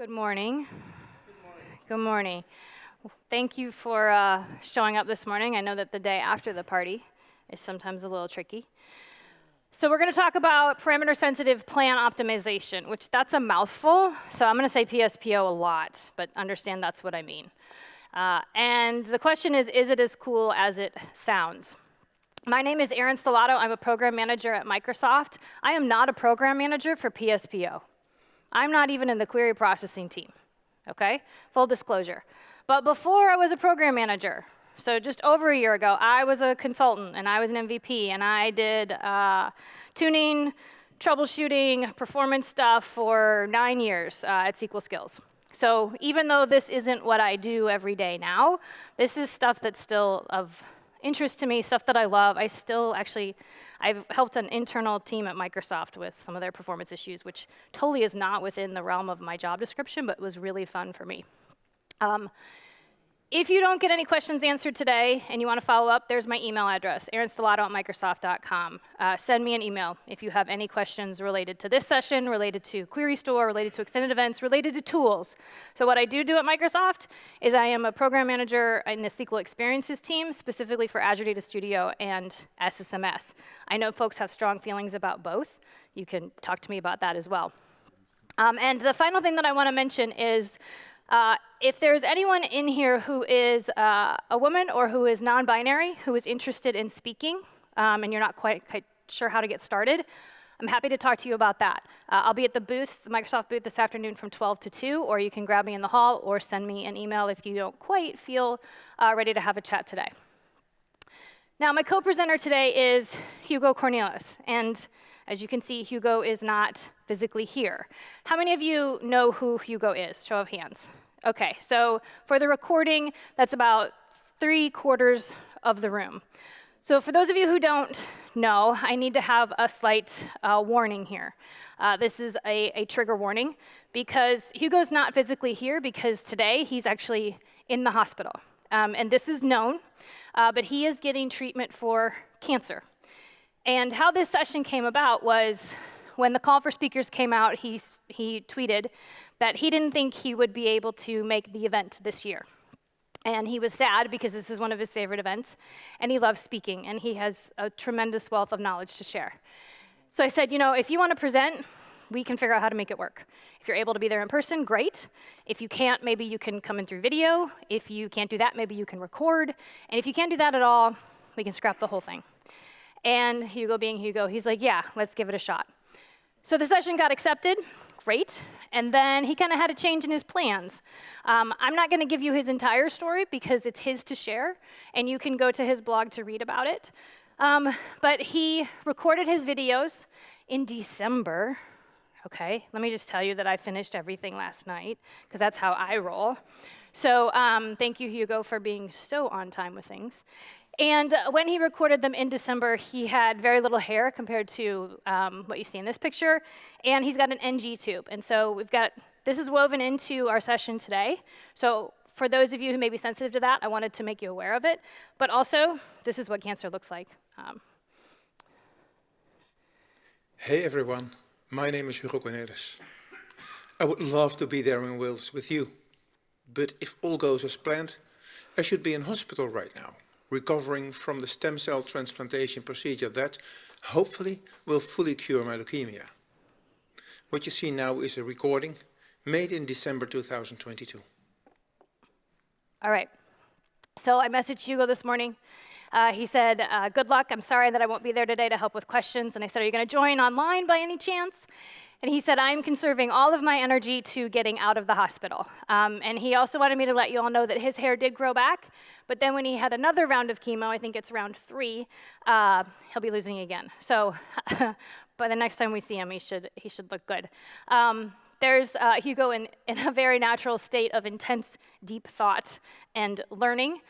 Good morning. Good morning. Thank you for showing up this morning. I know that the day after the party is sometimes a little tricky. So we're going to talk about parameter-sensitive plan optimization, which that's a mouthful. So I'm going to say PSPO a lot, but understand that's what I mean. And the question is it as cool as it sounds? My name is Erin Stellato. I'm a program manager at Microsoft. I am not a program manager for PSPO. I'm not even in the query processing team, okay? Full disclosure. But before I was a program manager, so just over a year ago, I was a consultant and I was an MVP and I did tuning, troubleshooting, performance stuff for 9 years at SQLskills. So even though this isn't what I do every day now, this is stuff that's still of interest to me, stuff that I love. I've helped an internal team at Microsoft with some of their performance issues, which totally is not within the realm of my job description, but was really fun for me. If you don't get any questions answered today and you want to follow up, there's my email address, erinstellato@microsoft.com. Send me an email if you have any questions related to this session, related to Query Store, related to extended events, related to tools. So what I do at Microsoft is I am a program manager in the SQL Experiences team, specifically for Azure Data Studio and SSMS. I know folks have strong feelings about both. You can talk to me about that as well. And the final thing that I want to mention is if there's anyone in here who is a woman or who is non-binary, who is interested in speaking, and you're not quite sure how to get started, I'm happy to talk to you about that. I'll be at the booth, the Microsoft booth this afternoon from 12 to 2, or you can grab me in the hall or send me an email if you don't quite feel ready to have a chat today. Now, my co-presenter today is Hugo Kornelis, and as you can see, Hugo is not physically here. How many of you know who Hugo is? Show of hands. Okay, so for the recording, that's about 3/4 of the room. So for those of you who don't know, I need to have a slight warning here. This is a trigger warning because Hugo's not physically here because today he's actually in the hospital. And this is known, but he is getting treatment for cancer. And how this session came about was when the call for speakers came out, he tweeted that he didn't think he would be able to make the event this year. And he was sad because this is one of his favorite events, and he loves speaking, and he has a tremendous wealth of knowledge to share. So I said, you know, if you want to present, we can figure out how to make it work. If you're able to be there in person, great. If you can't, maybe you can come in through video. If you can't do that, maybe you can record. And if you can't do that at all, we can scrap the whole thing. And Hugo being Hugo, he's like, yeah, let's give it a shot. So the session got accepted, great. And then he kind of had a change in his plans. I'm not going to give you his entire story because it's his to share, and you can go to his blog to read about it. But he recorded his videos in December. Okay, let me just tell you that I finished everything last night because that's how I roll. So thank you, Hugo, for being so on time with things. And when he recorded them in December, he had very little hair compared to what you see in this picture, and he's got an NG tube. And so this is woven into our session today. So for those of you who may be sensitive to that, I wanted to make you aware of it. But also, this is what cancer looks like. Hey everyone, my name is Hugo Kornelis. I would love to be there in Wales with you. But if all goes as planned, I should be in hospital right now, recovering from the stem cell transplantation procedure that, hopefully, will fully cure my leukemia. What you see now is a recording made in December 2022. All right. So I messaged Hugo this morning. He said, good luck. I'm sorry that I won't be there today to help with questions. And I said, are you going to join online by any chance? And he said, I'm conserving all of my energy to getting out of the hospital. And he also wanted me to let you all know that his hair did grow back. But then when he had another round of chemo, I think it's round 3, he'll be losing again. So by the next time we see him, he should look good. There's Hugo in a very natural state of intense, deep thought and learning.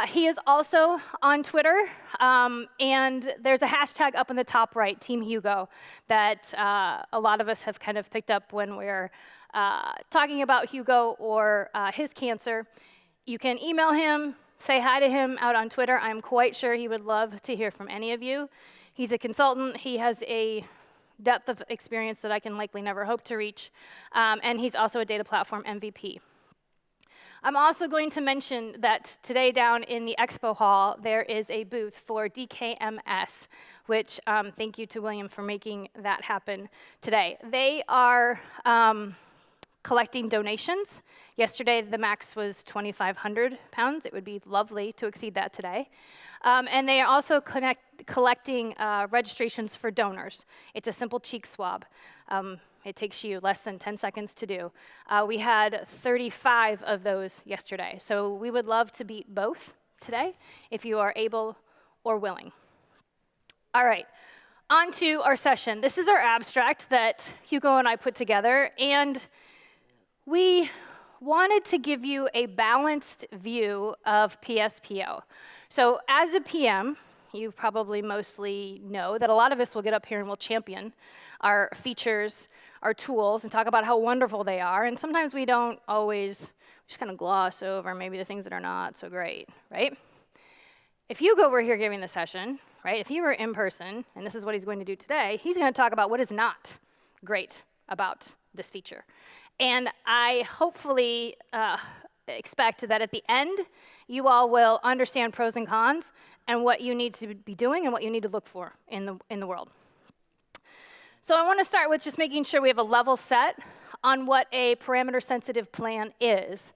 He is also on Twitter, and there's a hashtag up in the top right, Team Hugo, that a lot of us have kind of picked up when we're talking about Hugo or his cancer. You can email him, say hi to him out on Twitter. I'm quite sure he would love to hear from any of you. He's a consultant. He has a depth of experience that I can likely never hope to reach. And he's also a data platform MVP. I'm also going to mention that today down in the expo hall, there is a booth for DKMS, which thank you to William for making that happen today. They are collecting donations. Yesterday, the max was 2,500 pounds. It would be lovely to exceed that today. And they are also collecting registrations for donors. It's a simple cheek swab. It takes you less than 10 seconds to do. We had 35 of those yesterday. So we would love to beat both today if you are able or willing. All right, on to our session. This is our abstract that Hugo and I put together. And we wanted to give you a balanced view of PSPO. So as a PM, you probably mostly know that a lot of us will get up here and we'll champion our features, our tools, and talk about how wonderful they are. And sometimes we don't always, just kind of gloss over maybe the things that are not so great, right? If Hugo were here giving the session, right, if he were in person, and this is what he's going to do today, he's going to talk about what is not great about this feature. And I hopefully expect that at the end, you all will understand pros and cons and what you need to be doing and what you need to look for in the world. So I want to start with just making sure we have a level set on what a parameter-sensitive plan is.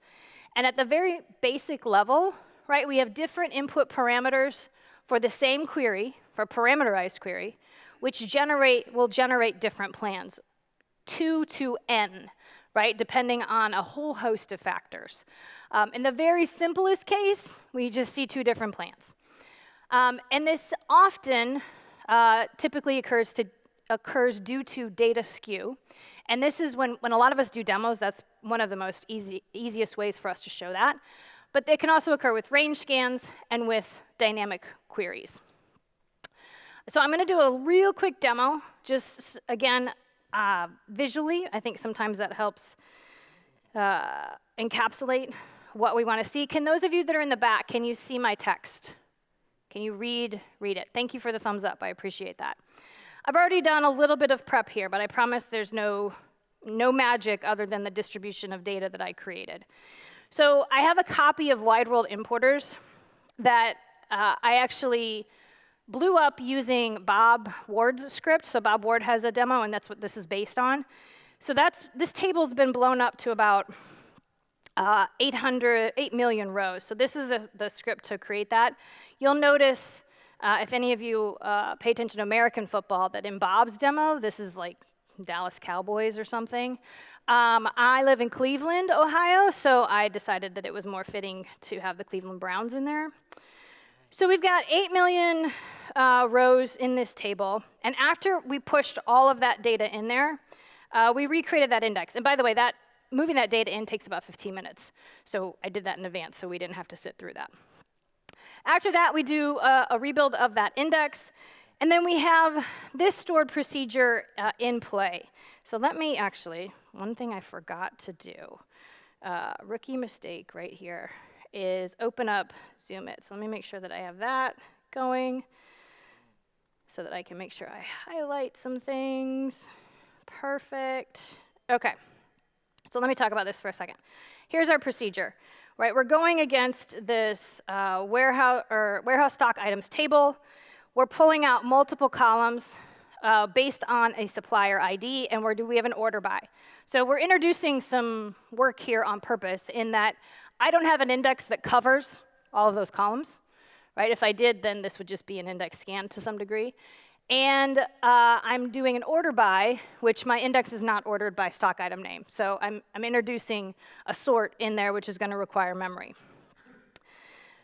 And at the very basic level, right, we have different input parameters for the same query, for a parameterized query, which will generate different plans, 2 to n, right, depending on a whole host of factors. In the very simplest case, we just see 2 different plans. And this often typically occurs due to data skew. And this is when a lot of us do demos, that's one of the most easiest ways for us to show that. But it can also occur with range scans and with dynamic queries. So I'm going to do a real quick demo, just again, visually. I think sometimes that helps encapsulate what we want to see. Can those of you that are in the back, can you see my text? Can you read it? Thank you for the thumbs up. I appreciate that. I've already done a little bit of prep here, but I promise there's no magic other than the distribution of data that I created. So I have a copy of Wide World Importers that I actually blew up using Bob Ward's script. So Bob Ward has a demo, and that's what this is based on. So this table's been blown up to about 8 million rows. So this is the script to create that. You'll notice, if any of you pay attention to American football, that in Bob's demo, this is like Dallas Cowboys or something. I live in Cleveland, Ohio, so I decided that it was more fitting to have the Cleveland Browns in there. So we've got 8 million rows in this table, and after we pushed all of that data in there, we recreated that index. And by the way, moving that data in takes about 15 minutes. So I did that in advance, so we didn't have to sit through that. After that, we do a rebuild of that index, and then we have this stored procedure in play. So let me actually, one thing I forgot to do, rookie mistake right here, is open up Zoom It. So let me make sure that I have that going so that I can make sure I highlight some things. Perfect. Okay. So let me talk about this for a second. Here's our procedure, right? We're going against this warehouse stock items table. We're pulling out multiple columns based on a supplier ID, and we have an order by. So we're introducing some work here on purpose in that I don't have an index that covers all of those columns, right? If I did, then this would just be an index scan to some degree. And I'm doing an order by, which my index is not ordered by stock item name. So I'm introducing a sort in there, which is going to require memory.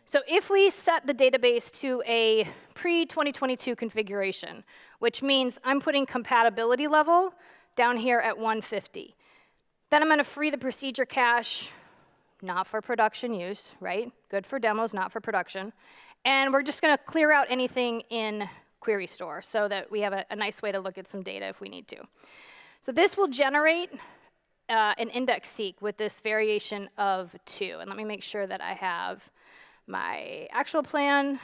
So if we set the database to a pre-2022 configuration, which means I'm putting compatibility level down here at 150, then I'm going to free the procedure cache, not for production use, right? Good for demos, not for production. And we're just going to clear out anything in Query Store so that we have a nice way to look at some data if we need to. So this will generate an index seek with this variation of 2. And let me make sure that I have my actual plan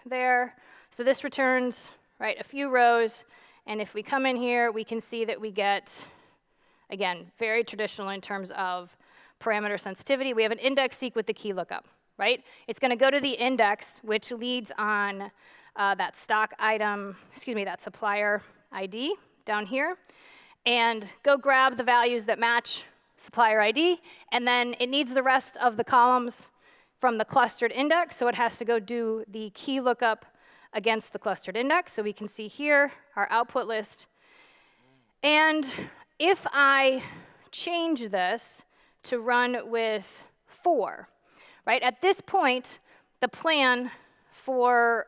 there. So this returns, right, a few rows And if we come in here, we can see that we get, again, very traditional in terms of parameter sensitivity. We have an index seek with the key lookup, right? It's going to go to the index, which leads on that stock item, that supplier ID down here, and go grab the values that match supplier ID, and then it needs the rest of the columns from the clustered index, so it has to go do the key lookup against the clustered index. So we can see here our output list. And if I change this to run with 4, right? At this point, the plan for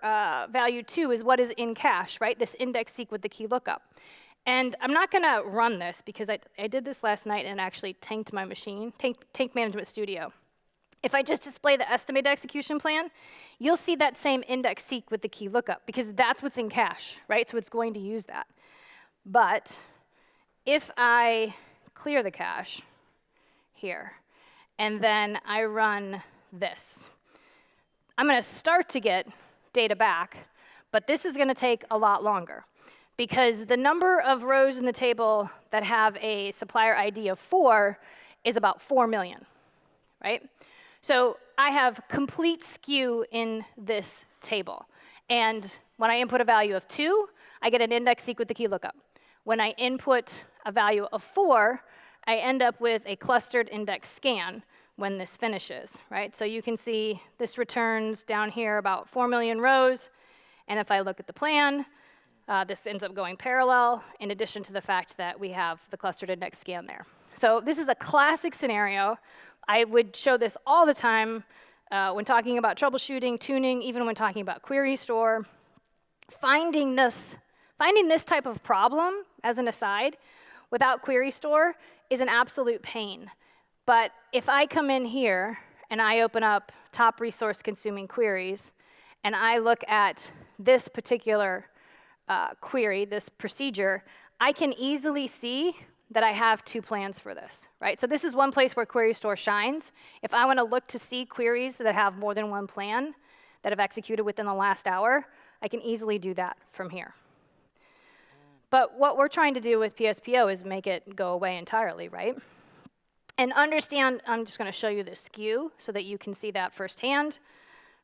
value 2 is what is in cache, right? This index seek with the key lookup. And I'm not going to run this because I did this last night and actually tanked my machine, tanked Management Studio. If I just display the estimated execution plan, you'll see that same index seek with the key lookup because that's what's in cache, right? So it's going to use that. But if I clear the cache here and then I run this, I'm going to start to get data back, but this is going to take a lot longer because the number of rows in the table that have a supplier ID of 4 is about 4 million, right? So I have complete skew in this table. And when I input a value of 2, I get an index seek with the key lookup. When I input a value of 4, I end up with a clustered index scan when this finishes, right? So you can see this returns down here about 4 million rows. And if I look at the plan, this ends up going parallel, in addition to the fact that we have the clustered index scan there. So this is a classic scenario. I would show this all the time when talking about troubleshooting, tuning, even when talking about query store. Finding this type of problem, as an aside, without query store is an absolute pain. But if I come in here and I open up top resource consuming queries, and I look at this particular query, this procedure, I can easily see that I have 2 plans for this, right? So this is one place where query store shines. If I want to look to see queries that have more than 1 plan that have executed within the last hour, I can easily do that from here. But what we're trying to do with PSPO is make it go away entirely, right? And understand, I'm just going to show you the skew so that you can see that firsthand,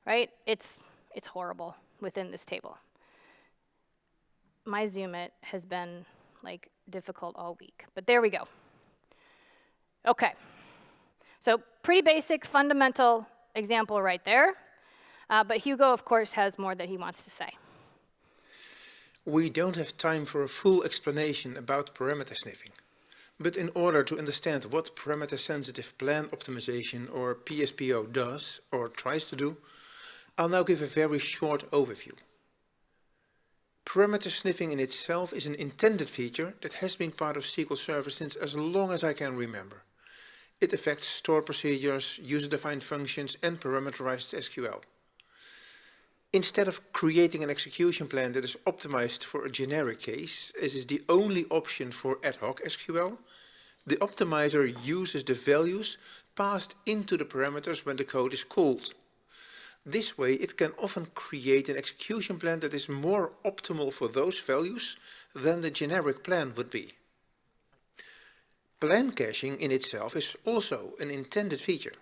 right? It's horrible within this table. My zoom it has been like difficult all week, but there we go. Okay, so pretty basic fundamental example right there, but Hugo, of course, has more that he wants to say. We don't have time for a full explanation about parameter sniffing, but in order to understand what parameter-sensitive plan optimization, or PSPO, does or tries to do, I'll now give a very short overview. Parameter sniffing in itself is an intended feature that has been part of SQL Server since as long as I can remember. It affects store procedures, user-defined functions, and parameterized SQL. Instead of creating an execution plan that is optimized for a generic case, as is the only option for ad hoc SQL, the optimizer uses the values passed into the parameters when the code is called. This way, it can often create an execution plan that is more optimal for those values than the generic plan would be. Plan caching in itself is also an intended feature.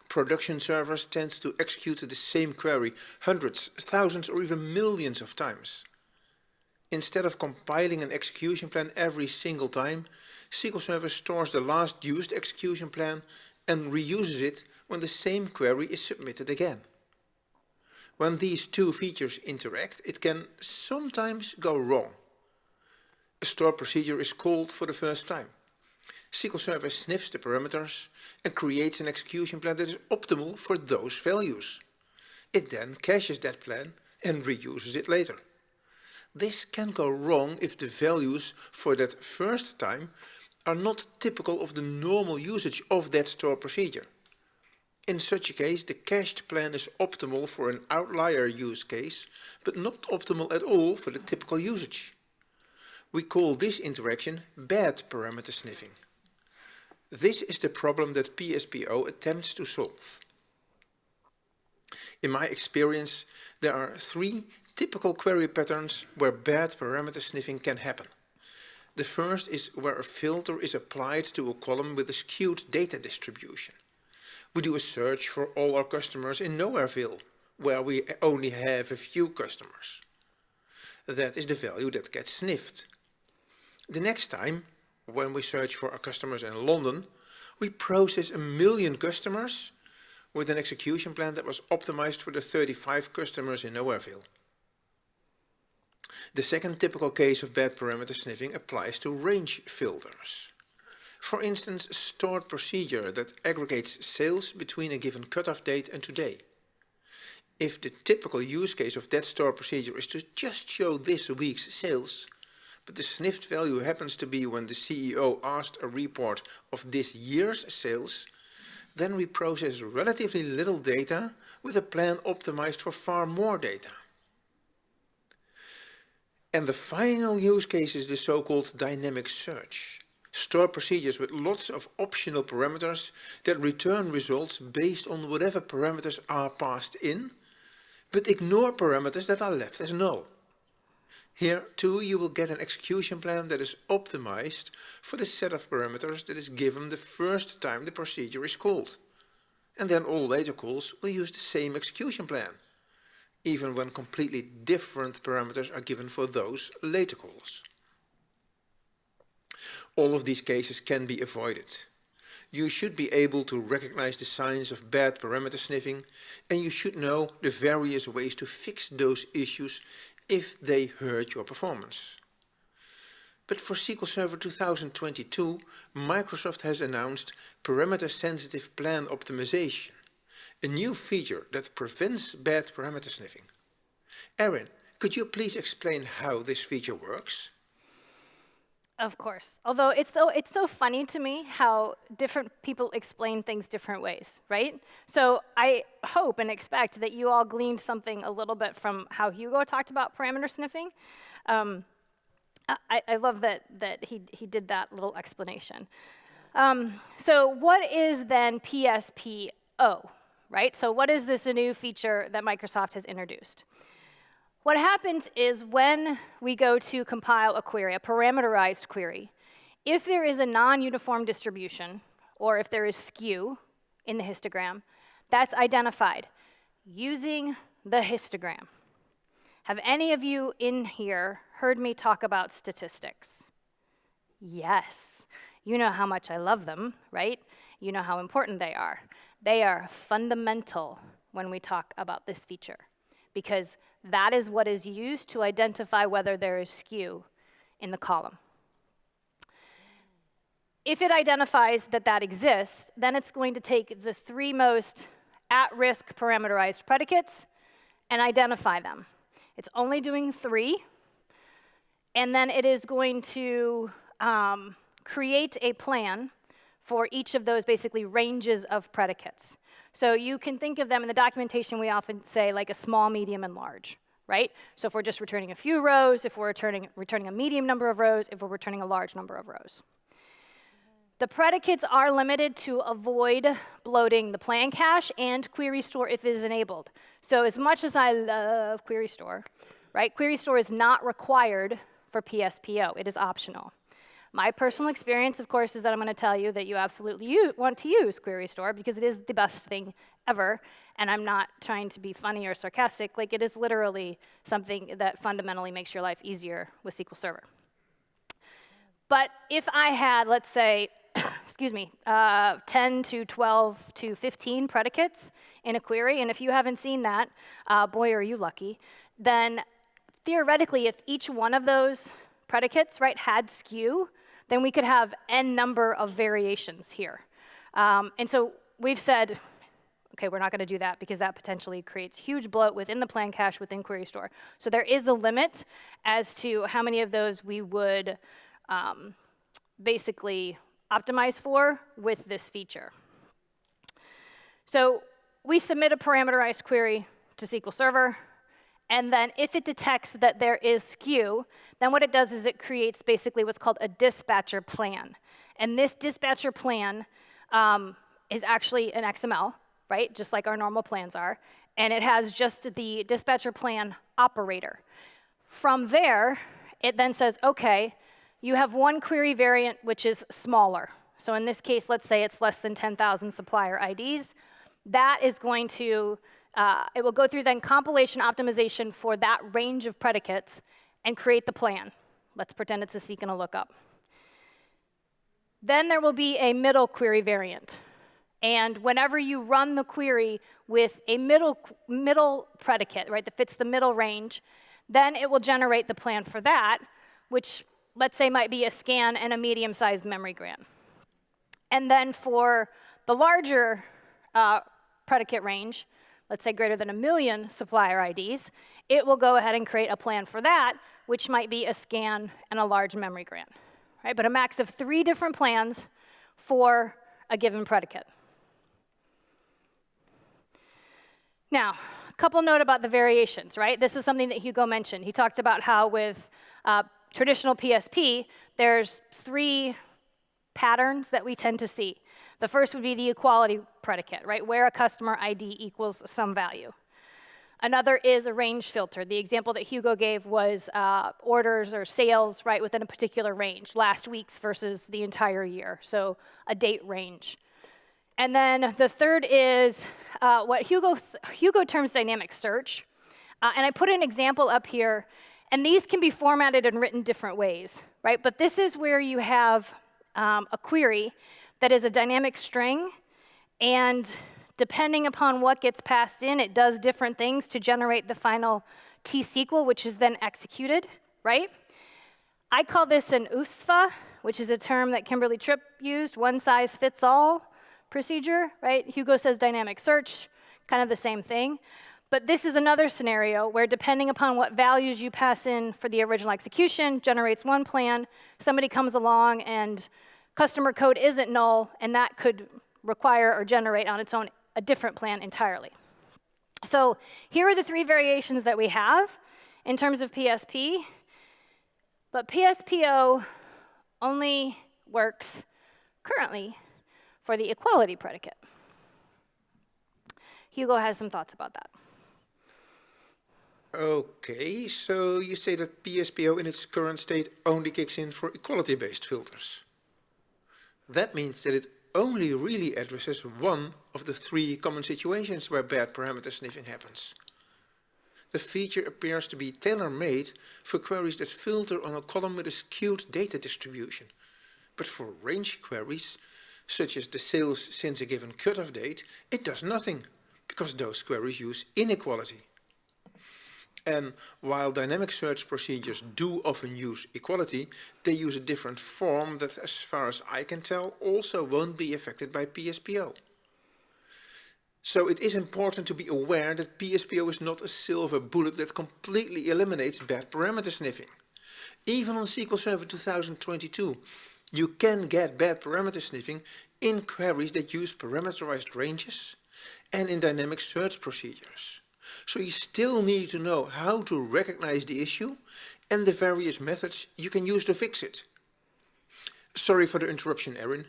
Production servers tend to execute the same query hundreds, thousands, or even millions of times. Instead of compiling an execution plan every single time, SQL Server stores the last used execution plan and reuses it when the same query is submitted again. When these two features interact, it can sometimes go wrong. A store procedure is called for the first time. SQL Server sniffs the parameters and creates an execution plan that is optimal for those values. It then caches that plan and reuses it later. This can go wrong if the values for that first time are not typical of the normal usage of that store procedure. In such a case, the cached plan is optimal for an outlier use case, but not optimal at all for the typical usage. We call this interaction bad parameter sniffing. This is the problem that PSPO attempts to solve. In my experience, there are 3 typical query patterns where bad parameter sniffing can happen. The first is where a filter is applied to a column with a skewed data distribution. We do a search for all our customers in Nowhereville, where we only have a few customers. That is the value that gets sniffed. The next time, when we search for our customers in London, we process 1 million customers with an execution plan that was optimized for the 35 customers in Nowhereville. The second typical case of bad parameter sniffing applies to range filters. For instance, a stored procedure that aggregates sales between a given cutoff date and today. If the typical use case of that stored procedure is to just show this week's sales, but the sniffed value happens to be when the CEO asked a report of this year's sales, then we process relatively little data with a plan optimized for far more data. And the final use case is the so-called dynamic search. Store procedures with lots of optional parameters that return results based on whatever parameters are passed in, but ignore parameters that are left as null. Here too you will get an execution plan that is optimized for the set of parameters that is given the first time the procedure is called. And then all later calls will use the same execution plan, even when completely different parameters are given for those later calls. All of these cases can be avoided. You should be able to recognize the signs of bad parameter sniffing, and you should know the various ways to fix those issues if they hurt your performance. But for SQL Server 2022, Microsoft has announced parameter-sensitive plan optimization, a new feature that prevents bad parameter sniffing. Erin, could you please explain how this feature works? Of course. Although it's so funny to me how different people explain things different ways, right? So I hope and expect that you all gleaned something a little bit from how Hugo talked about parameter sniffing. I love that he did that little explanation. So what is then PSPO, right? So what is this new feature that Microsoft has introduced? What happens is when we go to compile a query, a parameterized query, if there is a non-uniform distribution, or if there is skew in the histogram, that's identified using the histogram. Have any of you in here heard me talk about statistics? Yes. You know how much I love them, right? You know how important they are. They are fundamental when we talk about this feature, because that is what is used to identify whether there is skew in the column. If it identifies that that exists, then it's going to take the 3 most at-risk parameterized predicates and identify them. It's only doing 3, and then it is going to create a plan for each of those basically ranges of predicates. So you can think of them in the documentation, we often say like a small, medium, and large, right? So if we're just returning a few rows, if we're returning a medium number of rows, if we're returning a large number of rows. The predicates are limited to avoid bloating the plan cache and query store if it is enabled. So as much as I love query store, right? Query store is not required for PSPO, it is optional. My personal experience, of course, is that I'm going to tell you that you absolutely want to use Query Store because it is the best thing ever, and I'm not trying to be funny or sarcastic. Like, it is literally something that fundamentally makes your life easier with SQL Server. But if I had, let's say, 10 to 12 to 15 predicates in a query, and if you haven't seen that, boy, are you lucky, then theoretically, if each one of those predicates, right, had skew, then we could have n number of variations here. And so we've said, okay, we're not going to do that because that potentially creates huge bloat within the plan cache within Query Store. So there is a limit as to how many of those we would basically optimize for with this feature. So we submit a parameterized query to SQL Server. And then if it detects that there is skew, then what it does is it creates basically what's called a dispatcher plan. And this dispatcher plan is actually an XML, right? Just like our normal plans are. and it has just the dispatcher plan operator. From there, it then says, okay, you have one query variant which is smaller. So in this case, let's say it's less than 10,000 supplier IDs. That is going to, it will go through then compilation optimization for that range of predicates and create the plan. Let's pretend it's a seek and a lookup. Then there will be a middle query variant. And whenever you run the query with a middle predicate, right, that fits the middle range, then it will generate the plan for that, which let's say might be a scan and a medium-sized memory grant. And then for the larger predicate range, let's say greater than 1 million supplier IDs, it will go ahead and create a plan for that, which might be a scan and a large memory grant, right? But a max of 3 different plans for a given predicate. Now, a couple note about the variations, right? This is something that Hugo mentioned. He talked about how with traditional PSP, there's 3 patterns that we tend to see. The first would be the equality predicate, right? Where a customer ID equals some value. Another is a range filter. The example that Hugo gave was orders or sales, right, within a particular range, last week's versus the entire year, so a date range. And then the third is what Hugo terms dynamic search. And I put an example up here, and these can be formatted and written different ways, right? But this is where you have a query that is a dynamic string, and depending upon what gets passed in, it does different things to generate the final T-SQL, which is then executed, right? I call this an USFA, which is a term that Kimberly Tripp used, one-size-fits-all procedure, right? Hugo says dynamic search, kind of the same thing. But this is another scenario where depending upon what values you pass in for the original execution, generates one plan, somebody comes along and customer code isn't null, and that could require or generate on its own a different plan entirely. So here are the 3 variations that we have in terms of PSP, but PSPO only works currently for the equality predicate. Hugo has some thoughts about that. Okay, so you say that PSPO in its current state only kicks in for equality-based filters. That means that it only really addresses one of the 3 common situations where bad parameter sniffing happens. The feature appears to be tailor-made for queries that filter on a column with a skewed data distribution. But for range queries, such as the sales since a given cutoff date, it does nothing, because those queries use inequality. And while dynamic search procedures do often use equality, they use a different form that, as far as I can tell, also won't be affected by PSPO. So it is important to be aware that PSPO is not a silver bullet that completely eliminates bad parameter sniffing. Even on SQL Server 2022, you can get bad parameter sniffing in queries that use parameterized ranges and in dynamic search procedures. So you still need to know how to recognize the issue and the various methods you can use to fix it. Sorry for the interruption, Erin.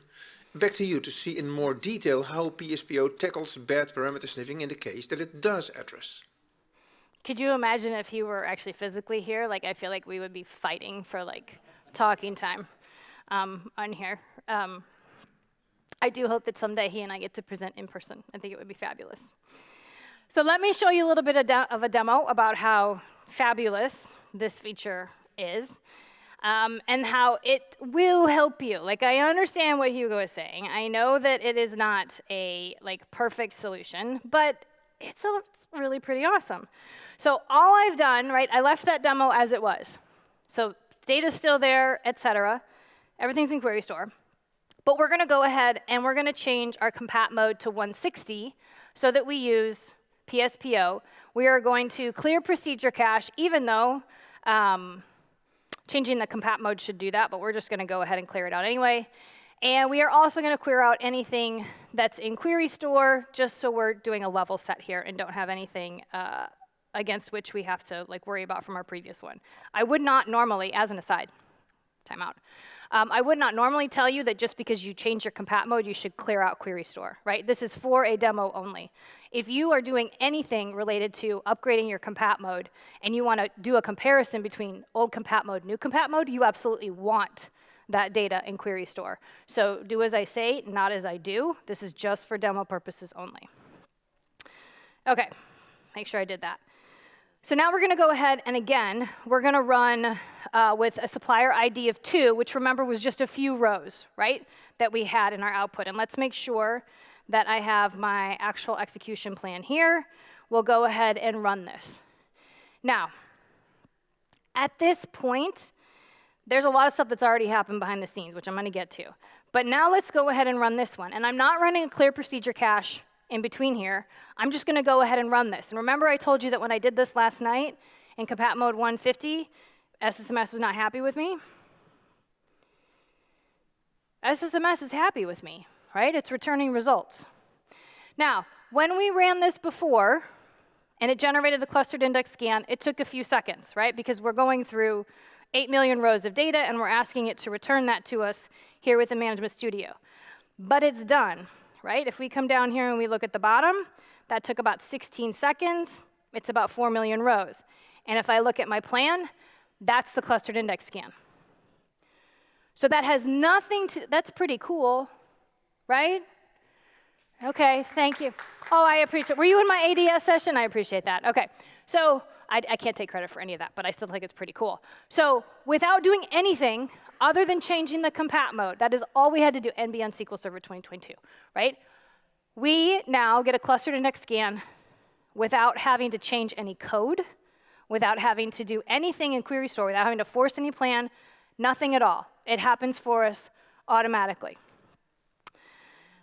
Back to you to see in more detail how PSPO tackles bad parameter sniffing in the case that it does address. Could you imagine if you were actually physically here? Like, I feel like we would be fighting for like talking time on here. I do hope that someday he and I get to present in person. I think it would be fabulous. So let me show you a little bit of a demo about how fabulous this feature is and how it will help you. Like, I understand what Hugo is saying. I know that it is not a like perfect solution, but it's really pretty awesome. So all I've done, right, I left that demo as it was. So data's still there, etc. Everything's in Query Store. But we're going to go ahead and we're going to change our compat mode to 160 so that we use PSPO. We are going to clear procedure cache, even though changing the compat mode should do that, but we're just going to go ahead and clear it out anyway. And we are also going to clear out anything that's in Query Store, just so we're doing a level set here and don't have anything against which we have to like worry about from our previous one. I would not normally, as an aside, timeout, I would not normally tell you that just because you change your compat mode, you should clear out query store, right? This is for a demo only. If you are doing anything related to upgrading your compat mode and you want to do a comparison between old compat mode, new compat mode, you absolutely want that data in query store. So do as I say, not as I do. This is just for demo purposes only. Okay, make sure I did that. So now we're going to go ahead and again, we're going to run with a supplier ID of 2, which remember was just a few rows, right, that we had in our output. And let's make sure that I have my actual execution plan here. We'll go ahead and run this. Now, at this point, there's a lot of stuff that's already happened behind the scenes, which I'm going to get to. But now let's go ahead and run this one. And I'm not running a clear procedure cache in between here. I'm just going to go ahead and run this. And remember I told you that when I did this last night in compat mode 150, SSMS was not happy with me? SSMS is happy with me, right? It's returning results. Now, when we ran this before, and it generated the clustered index scan, it took a few seconds, right? Because we're going through 8 million rows of data, and we're asking it to return that to us here with the Management Studio. But it's done, right? If we come down here and we look at the bottom, that took about 16 seconds. It's about 4 million rows. And if I look at my plan, that's the clustered index scan. So that has nothing to, that's pretty cool, right? Okay, thank you. Oh, I appreciate it. Were you in my ADS session? I appreciate that. Okay, so I can't take credit for any of that, but I still think it's pretty cool. So without doing anything other than changing the compat mode, that is all we had to do, NB on SQL Server 2022, right? We now get a clustered index scan without having to change any code, without having to do anything in query store, without having to force any plan, nothing at all. It happens for us automatically.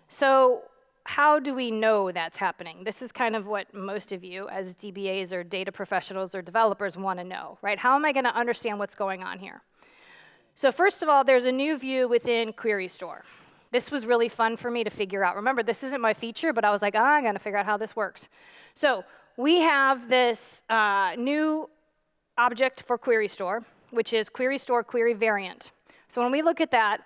So how do we know that's happening? This is kind of what most of you as DBAs or data professionals or developers want to know, right? How am I going to understand what's going on here? So first of all, there's a new view within Query Store. This was really fun for me to figure out. Remember, this isn't my feature, but I was like, I'm going to figure out how this works. So we have this new object for Query Store, which is Query Store Query Variant. So when we look at that,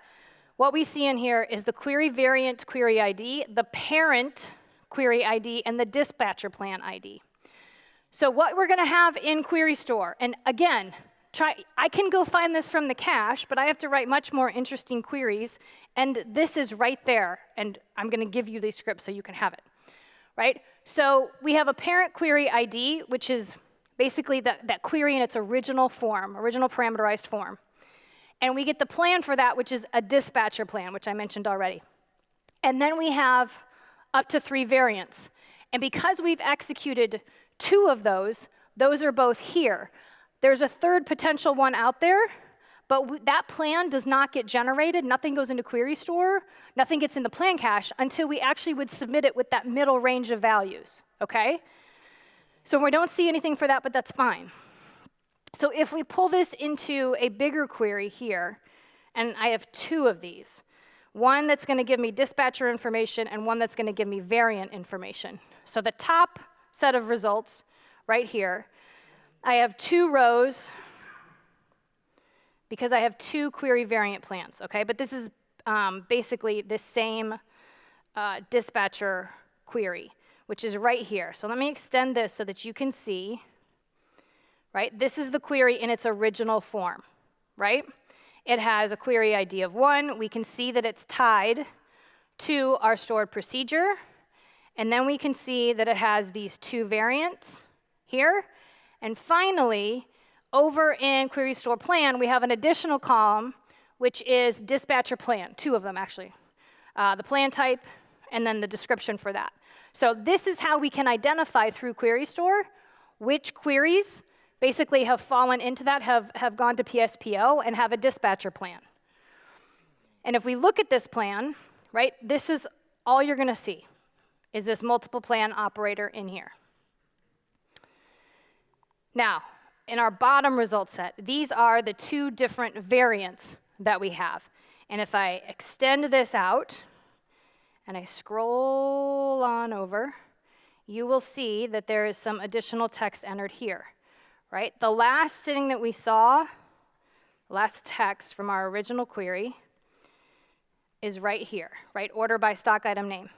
what we see in here is the query variant query ID, the parent query ID, and the dispatcher plan ID. So what we're going to have in Query Store, and again, I can go find this from the cache, but I have to write much more interesting queries, and this is right there, and I'm going to give you these scripts so you can have it, right? So we have a parent query ID, which is basically that query in its original form, original parameterized form. And we get the plan for that, which is a dispatcher plan, which I mentioned already. And then we have up to 3 variants. And because we've executed 2 of those are both here. There's a third potential one out there, but that plan does not get generated. Nothing goes into Query Store. Nothing gets in the plan cache until we actually would submit it with that middle range of values, okay? So we don't see anything for that, but that's fine. So if we pull this into a bigger query here, and I have 2 of these, one that's going to give me dispatcher information and one that's going to give me variant information. So the top set of results right here, I have 2 rows because I have 2 query variant plans, okay? But this is basically the same dispatcher query, which is right here. So let me extend this so that you can see. Right? This is the query in its original form, right? It has a query ID of 1. We can see that it's tied to our stored procedure. And then we can see that it has these 2 variants here. And finally, over in Query Store Plan, we have an additional column, which is dispatcher plan, 2 of them actually. The plan type, and then the description for that. So this is how we can identify through Query Store which queries basically have fallen into that, have gone to PSPO, and have a dispatcher plan. And if we look at this plan, right, this is all you're going to see, is this multiple plan operator in here. Now, in our bottom result set, these are the 2 different variants that we have. And if I extend this out, and I scroll on over, you will see that there is some additional text entered here. Right? The last thing that we saw last text from our original query is right here, right? Order by stock item name.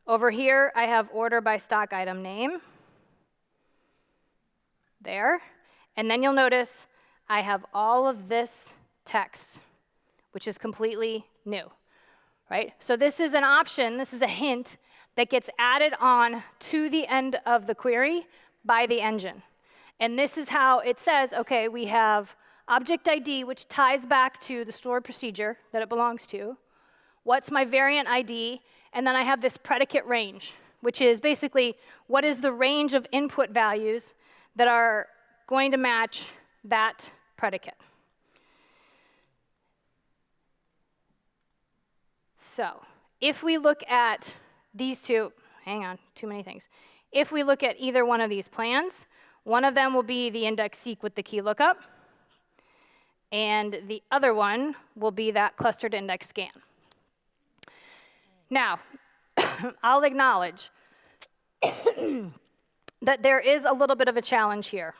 Over here, I have order by stock item name. There. And then you'll notice I have all of this text, which is completely new, right? So this is an option, this is a hint that gets added on to the end of the query by the engine. And this is how it says, okay, we have object ID, which ties back to the stored procedure that it belongs to. What's my variant ID? And then I have this predicate range, which is basically what is the range of input values that are going to match that predicate. So if we look at these two, hang on, too many things. If we look at either one of these plans, one of them will be the index seek with the key lookup, and the other one will be that clustered index scan. Now, I'll acknowledge that there is a little bit of a challenge here,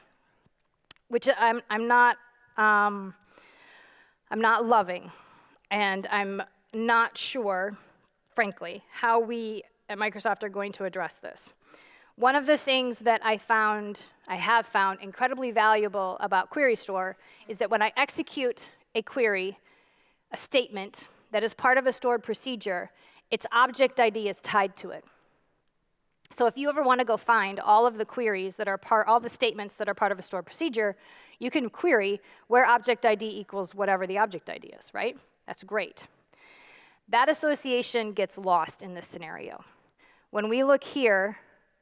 which I'm not loving, and I'm not sure, frankly, how we at Microsoft are going to address this. One of the things that I have found incredibly valuable about Query Store is that when I execute a query, a statement that is part of a stored procedure, its object ID is tied to it. So if you ever want to go find all of the queries that are all the statements that are part of a stored procedure, you can query where object ID equals whatever the object ID is, right? That's great. That association gets lost in this scenario. When we look here,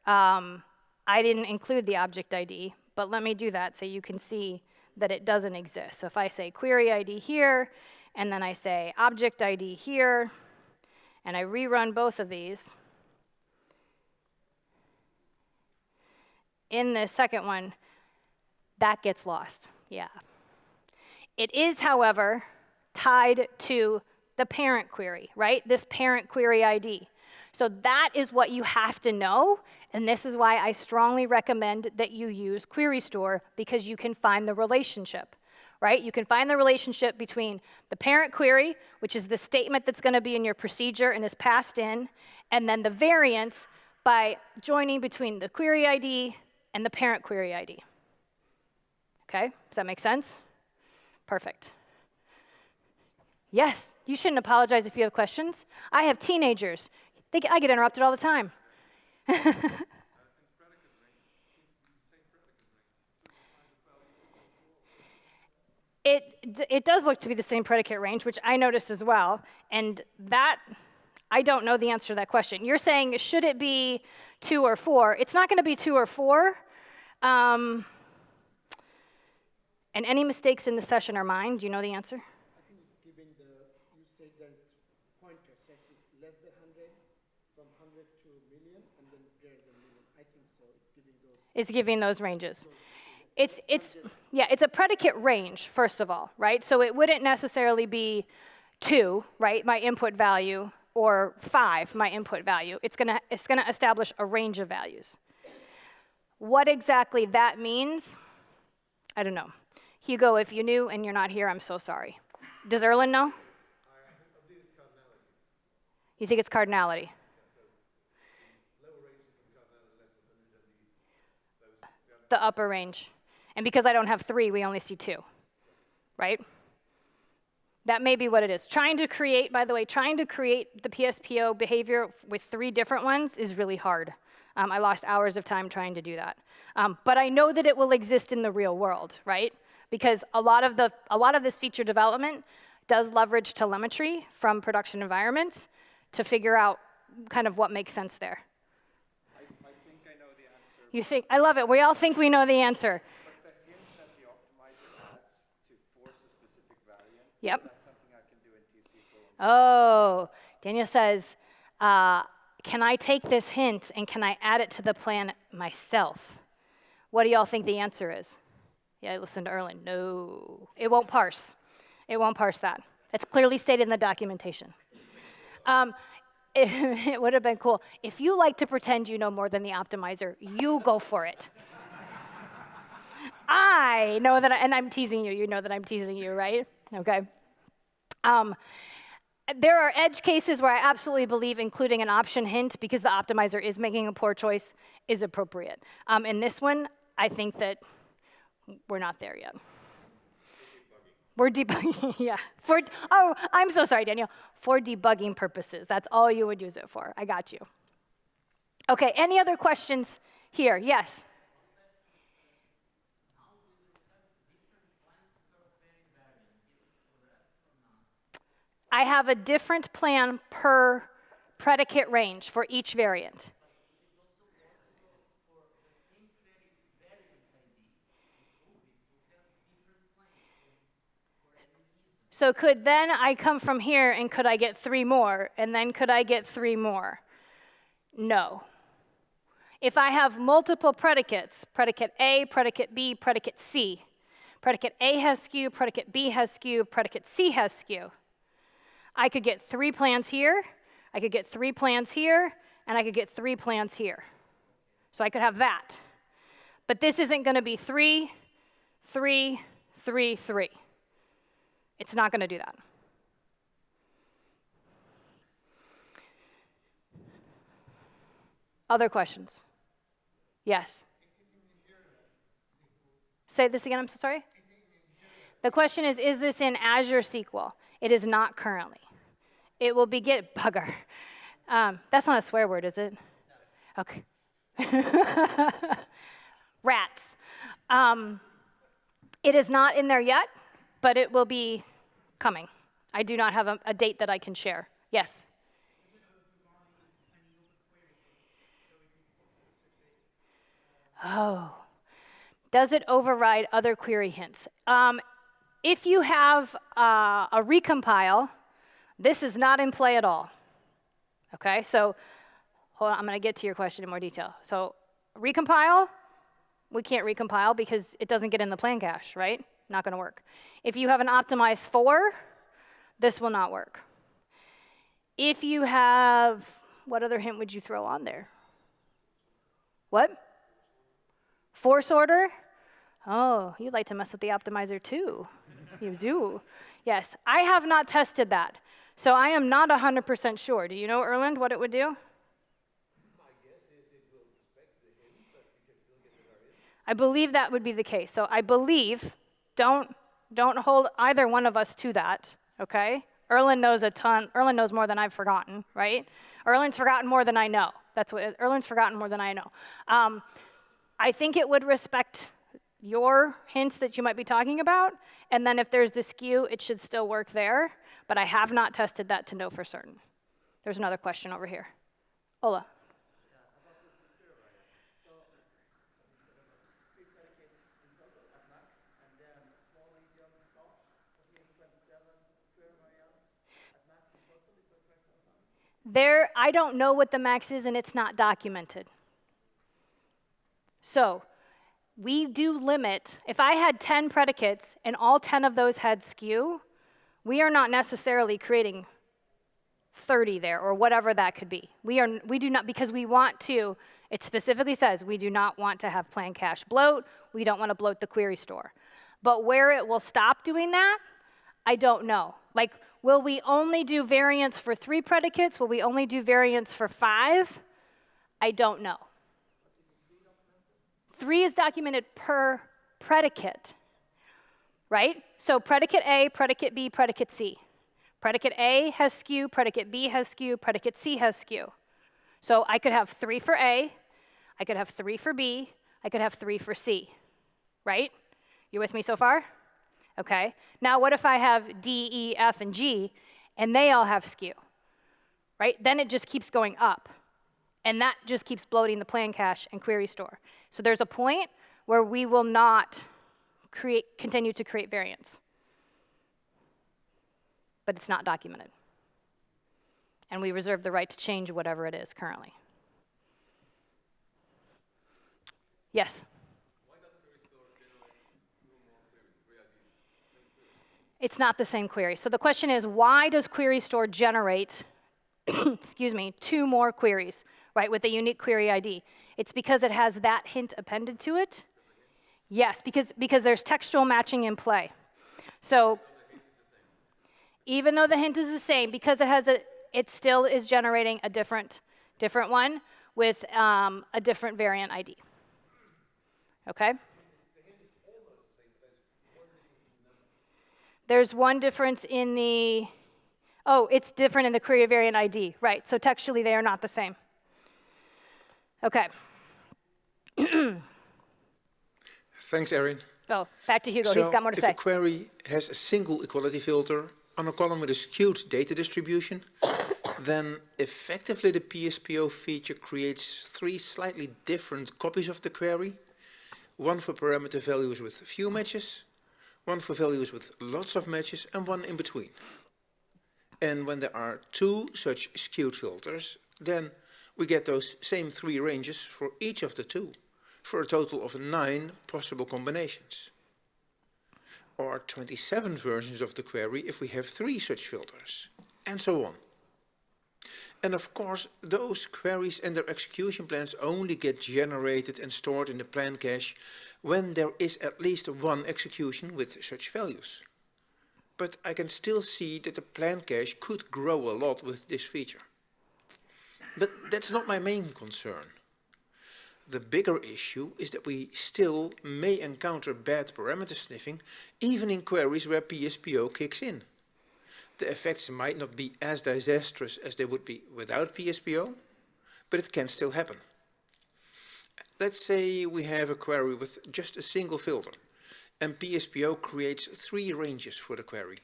I didn't include the object ID, but let me do that so you can see that it doesn't exist. So if I say query ID here, and then I say object ID here, and I rerun both of these, in the second one, that gets lost, yeah. It is, however, tied to the parent query, right? This parent query ID. So that is what you have to know, and this is why I strongly recommend that you use Query Store, because you can find the relationship, right? You can find the relationship between the parent query, which is the statement that's going to be in your procedure and is passed in, and then the variance by joining between the query ID and the parent query ID. Okay, does that make sense? Perfect. Yes, you shouldn't apologize if you have questions. I have teenagers. I get interrupted all the time. It does look to be the same predicate range, which I noticed as well, and that, I don't know the answer to that question. You're saying, should it be 2 or 4? It's not going to be 2 or 4, and any mistakes in the session are mine. Do you know the answer? I think it's giving you say there's pointer, so it's less than 100, from 100 to million, and then greater than million. I think so. It's giving those. It's giving those ranges. It's a predicate range, first of all, right? So it wouldn't necessarily be 2, right, my input value, or 5, my input value. It's gonna establish a range of values. What exactly that means, I don't know. Hugo, if you knew and you're not here, I'm so sorry. Does Erlen know? I believe it's cardinality. You think it's cardinality? Yeah, so lower range is cardinality less than 100 The upper range. And because I don't have 3, we only see 2, right? That may be what it is. By the way, trying to create the PSPO behavior with 3 different ones is really hard. I lost hours of time trying to do that. But I know that it will exist in the real world, right? Because a lot of this feature development does leverage telemetry from production environments to figure out kind of what makes sense there. I think I know the answer. You think? I love it. We all think we know the answer. But the hint that the optimizer adds to force a specific variant, Yep. that's something I can do in T-SQL. Oh, Daniel says, can I take this hint and can I add it to the plan myself? What do y'all think the answer is? Yeah, I listened to Erlen. No, it won't parse. It won't parse that. It's clearly stated in the documentation. It would have been cool. If you like to pretend you know more than the optimizer, you go for it. I know that, and I'm teasing you. You know that I'm teasing you, right? Okay. There are edge cases where I absolutely believe including an option hint because the optimizer is making a poor choice is appropriate. In this one, I think that we're not there yet. We're debugging, yeah. Oh, I'm so sorry, Daniel. For debugging purposes, that's all you would use it for. I got you. Okay, any other questions here? Yes? I have a different plan per predicate range for each variant. So could then I come from here and could I get 3 more? And then could I get 3 more? No. If I have multiple predicates, predicate A, predicate B, predicate C, predicate A has skew, predicate B has skew, predicate C has skew, I could get 3 plans here, I could get 3 plans here, and I could get 3 plans here. So I could have that. But this isn't going to be 3, 3, 3, 3. It's not going to do that. Other questions? Yes? Say this again, I'm so sorry? The question is this in Azure SQL? It is not currently. It will be get bugger. That's not a swear word, is it? Okay. Rats. It is not in there yet, but it will be coming. I do not have a date that I can share. Yes? Oh. Does it override other query hints? If you have a recompile, this is not in play at all. Okay, so hold on, I'm going to get to your question in more detail. So recompile, we can't recompile because it doesn't get in the plan cache, right? Not going to work. If you have an optimized for, this will not work. If you have, what other hint would you throw on there? What? Force order? Oh, you like to mess with the optimizer too. You do. Yes, I have not tested that. So I am not 100% sure. Do you know, Erland, what it would do? I believe that would be the case. So I believe, don't hold either one of us to that, okay? Erland knows a ton. Erland knows more than I've forgotten, right? Erland's forgotten more than I know. That's what Erland's forgotten more than I know. I think it would respect your hints that you might be talking about, and then if there's the skew, it should still work there, but I have not tested that to know for certain. There's another question over here. Ola. There, I don't know what the max is, and it's not documented. So we do limit, if I had 10 predicates and all 10 of those had skew, we are not necessarily creating 30 there or whatever that could be. We do not, because we want to, it specifically says we do not want to have plan cache bloat. We don't want to bloat the query store. But where it will stop doing that, I don't know. Like, will we only do variants for 3 predicates? Will we only do variants for 5? I don't know. 3 is documented per predicate, right? So predicate A, predicate B, predicate C. Predicate A has skew, predicate B has skew, predicate C has skew. So I could have 3 for A, I could have 3 for B, I could have 3 for C, right? You with me so far? Okay. Now what if I have D, E, F, and G, and they all have skew, right? Then it just keeps going up. And that just keeps bloating the plan cache and query store. So there's a point where we will not continue to create variants. But it's not documented. And we reserve the right to change whatever it is currently. Yes? Why does query store generate 2 more queries? It's not the same query. So the question is, why does query store generate, excuse me, 2 more queries, right, with a unique query ID? It's because it has that hint appended to it. Yes, because there's textual matching in play. So even though the hint is the same, because it still is generating a different one with a different variant ID. Okay? There's one difference in the, oh, it's different in the query variant ID, right? So textually, they are not the same. Okay. Thanks, Erin. Oh, back to Hugo. He's got more to if say. a query has a single equality filter on a column with a skewed data distribution, then effectively the PSPO feature creates 3 slightly different copies of the query. One for parameter values with few matches, one for values with lots of matches, and one in between. And when there are 2 such skewed filters, then we get those same 3 ranges for each of the 2, for a total of 9 possible combinations. Or 27 versions of the query if we have 3 such filters, and so on. And of course, those queries and their execution plans only get generated and stored in the plan cache when there is at least one execution with such values. But I can still see that the plan cache could grow a lot with this feature. But that's not my main concern. The bigger issue is that we still may encounter bad parameter sniffing even in queries where PSPO kicks in. The effects might not be as disastrous as they would be without PSPO, but it can still happen. Let's say we have a query with just a single filter, and PSPO creates 3 ranges for the query.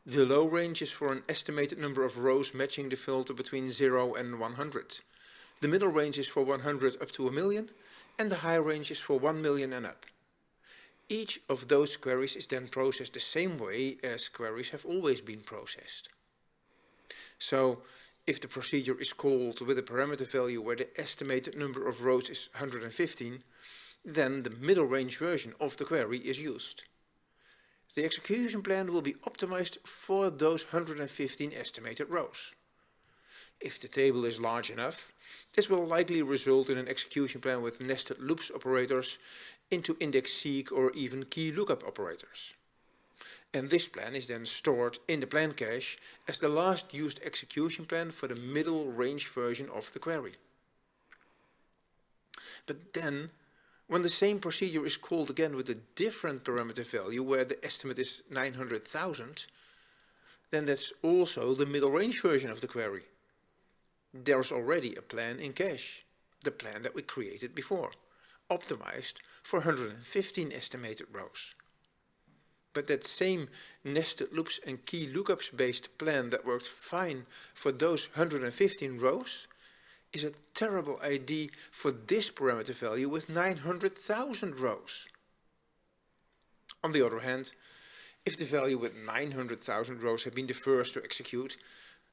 The low range is for an estimated number of rows matching the filter between 0 and 100. The middle range is for 100 up to 1 million, and the high range is for 1 million and up. Each of those queries is then processed the same way as queries have always been processed. So, if the procedure is called with a parameter value where the estimated number of rows is 115, then the middle range version of the query is used. The execution plan will be optimized for those 115 estimated rows. If the table is large enough, this will likely result in an execution plan with nested loops operators into index seek or even key lookup operators. And this plan is then stored in the plan cache as the last used execution plan for the middle range version of the query. But then, when the same procedure is called again with a different parameter value where the estimate is 900,000, then that's also the middle range version of the query. There's already a plan in cache, the plan that we created before, optimized for 115 estimated rows. But that same nested loops and key lookups based plan that worked fine for those 115 rows is a terrible ID for this parameter value with 900,000 rows. On the other hand, if the value with 900,000 rows had been the first to execute,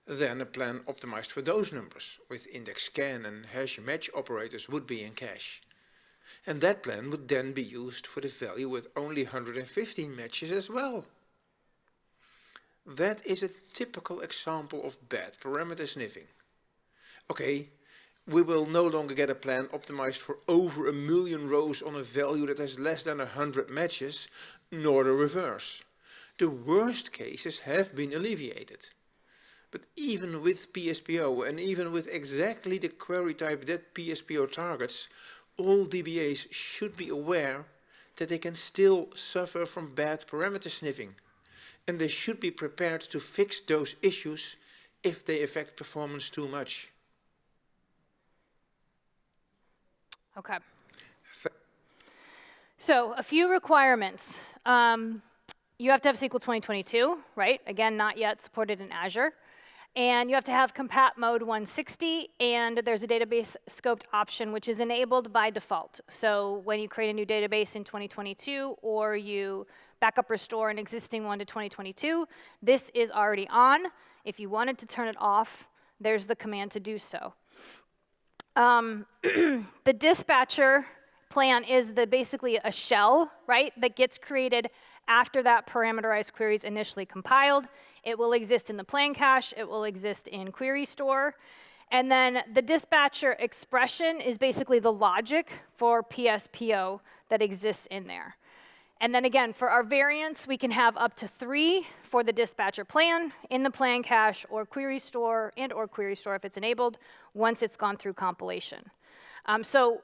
then a plan optimized for those numbers with index scan and hash match operators would be in cache. And that plan would then be used for the value with only 115 matches as well. That is a typical example of bad parameter sniffing. Okay, we will no longer get a plan optimized for over 1 million rows on a value that has less than 100 matches, nor the reverse. The worst cases have been alleviated. But even with PSPO and even with exactly the query type that PSPO targets, all DBAs should be aware that they can still suffer from bad parameter sniffing, and they should be prepared to fix those issues if they affect performance too much. Okay. So a few requirements. You have to have SQL 2022, right? Again, not yet supported in Azure. And you have to have compat mode 160, and there's a database scoped option, which is enabled by default. So when you create a new database in 2022, or you backup restore an existing one to 2022, this is already on. If you wanted to turn it off, there's the command to do so. The dispatcher plan is basically a shell, right, that gets created after that parameterized query is initially compiled. It will exist in the plan cache, it will exist in query store. And then the dispatcher expression is basically the logic for PSPO that exists in there. And then again, for our variants, we can have up to 3 for the dispatcher plan, in the plan cache, or query store, and or query store if it's enabled, once it's gone through compilation. So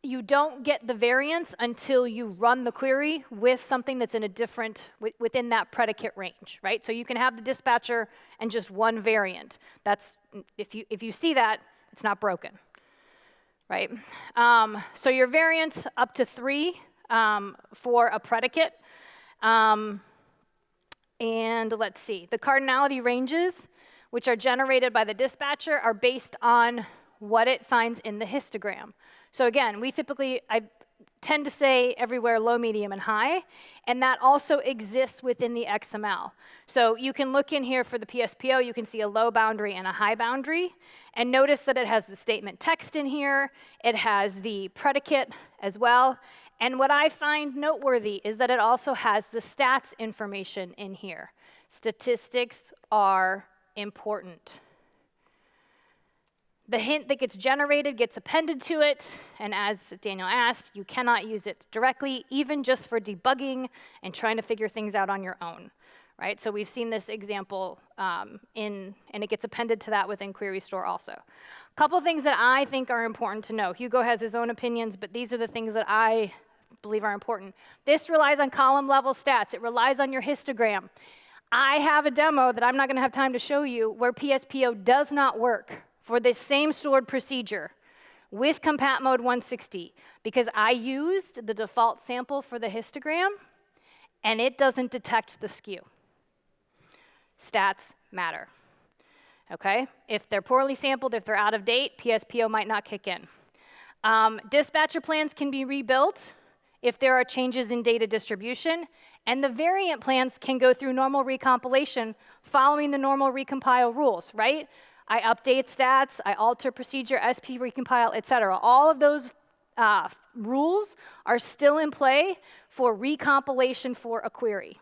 you don't get the variance until you run the query with something that's in a different, within that predicate range, right? So you can have the dispatcher and just one variant. That's, if you see that, it's not broken, right? So your variants up to 3 for a predicate. And let's see, the cardinality ranges, which are generated by the dispatcher, are based on what it finds in the histogram. So again, I tend to say everywhere low, medium, and high, and that also exists within the XML. So you can look in here for the PSPO, you can see a low boundary and a high boundary, and notice that it has the statement text in here, it has the predicate as well, and what I find noteworthy is that it also has the stats information in here. Statistics are important. The hint that gets generated gets appended to it, and as Daniel asked, you cannot use it directly, even just for debugging and trying to figure things out on your own, right? So we've seen this example and it gets appended to that within Query Store also. A couple things that I think are important to know. Hugo has his own opinions, but these are the things that I believe are important. This relies on column level stats. It relies on your histogram. I have a demo that I'm not gonna have time to show you where PSPO does not work for this same stored procedure with compat mode 160 because I used the default sample for the histogram and it doesn't detect the skew. Stats matter, okay? If they're poorly sampled, if they're out of date, PSPO might not kick in. Dispatcher plans can be rebuilt if there are changes in data distribution, and the variant plans can go through normal recompilation following the normal recompile rules, right? I update stats, I alter procedure, SP recompile, etc. All of those rules are still in play for recompilation for a query.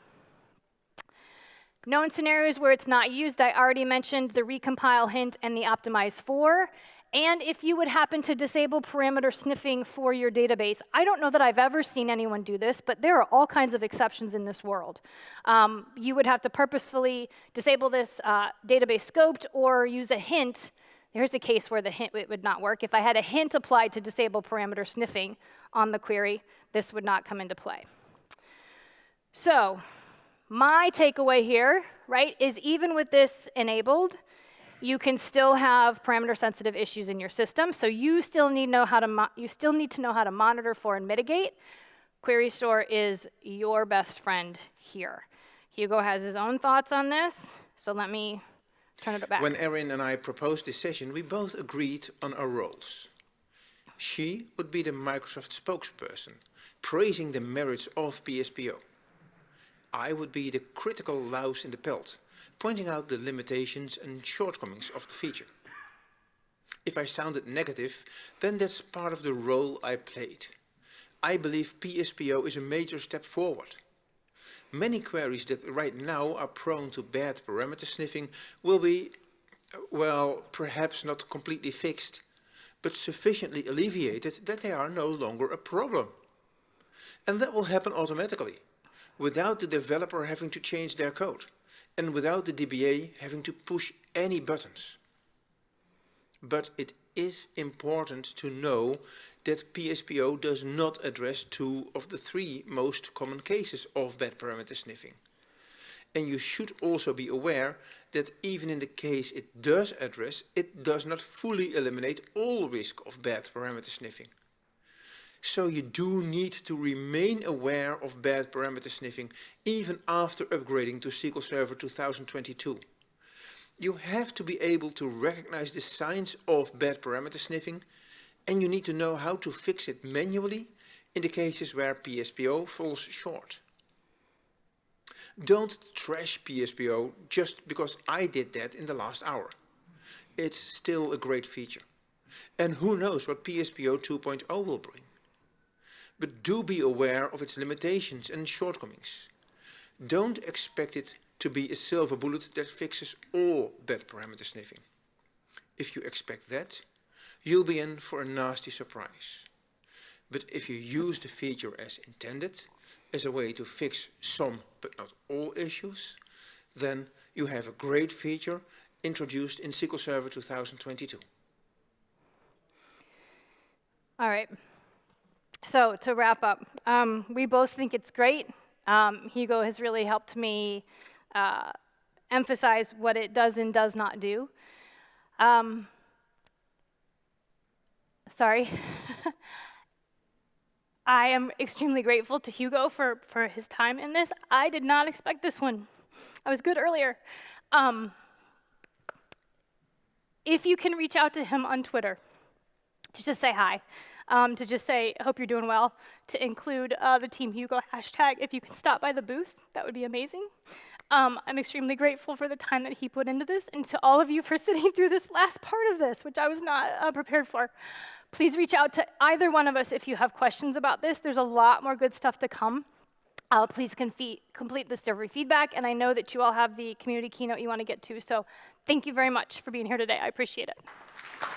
Known scenarios where it's not used, I already mentioned the recompile hint and the optimize for. And if you would happen to disable parameter sniffing for your database, I don't know that I've ever seen anyone do this, but there are all kinds of exceptions in this world. You would have to purposefully disable this database scoped or use a hint. Here's a case where the hint it would not work. If I had a hint applied to disable parameter sniffing on the query, this would not come into play. So my takeaway here, right, is even with this enabled, you can still have parameter-sensitive issues in your system, so you still need to know how to monitor for and mitigate. Query Store is your best friend here. Hugo has his own thoughts on this, so let me turn it back. When Erin and I proposed this session, we both agreed on our roles. She would be the Microsoft spokesperson, praising the merits of PSPO. I would be the critical louse in the pelt, pointing out the limitations and shortcomings of the feature. If I sounded negative, then that's part of the role I played. I believe PSPO is a major step forward. Many queries that right now are prone to bad parameter sniffing will be, well, perhaps not completely fixed, but sufficiently alleviated that they are no longer a problem. And that will happen automatically, without the developer having to change their code, and without the DBA having to push any buttons. But it is important to know that PSPO does not address 2 of the 3 most common cases of bad parameter sniffing. And you should also be aware that even in the case it does address, it does not fully eliminate all risk of bad parameter sniffing. So you do need to remain aware of bad parameter sniffing even after upgrading to SQL Server 2022. You have to be able to recognize the signs of bad parameter sniffing, and you need to know how to fix it manually in the cases where PSPO falls short. Don't trash PSPO just because I did that in the last hour. It's still a great feature. And who knows what PSPO 2.0 will bring. But do be aware of its limitations and shortcomings. Don't expect it to be a silver bullet that fixes all bad parameter sniffing. If you expect that, you'll be in for a nasty surprise. But if you use the feature as intended, as a way to fix some but not all issues, then you have a great feature introduced in SQL Server 2022. All right. So to wrap up, we both think it's great. Hugo has really helped me emphasize what it does and does not do. Sorry. I am extremely grateful to Hugo for his time in this. I did not expect this one. I was good earlier. If you can reach out to him on Twitter to just say hi, to just say, hope you're doing well, to include the Team Hugo hashtag, if you can stop by the booth, that would be amazing. I'm extremely grateful for the time that he put into this, and to all of you for sitting through this last part of this, which I was not prepared for. Please reach out to either one of us if you have questions about this. There's a lot more good stuff to come. Please complete the survey feedback, and I know that you all have the community keynote you want to get to, so thank you very much for being here today. I appreciate it.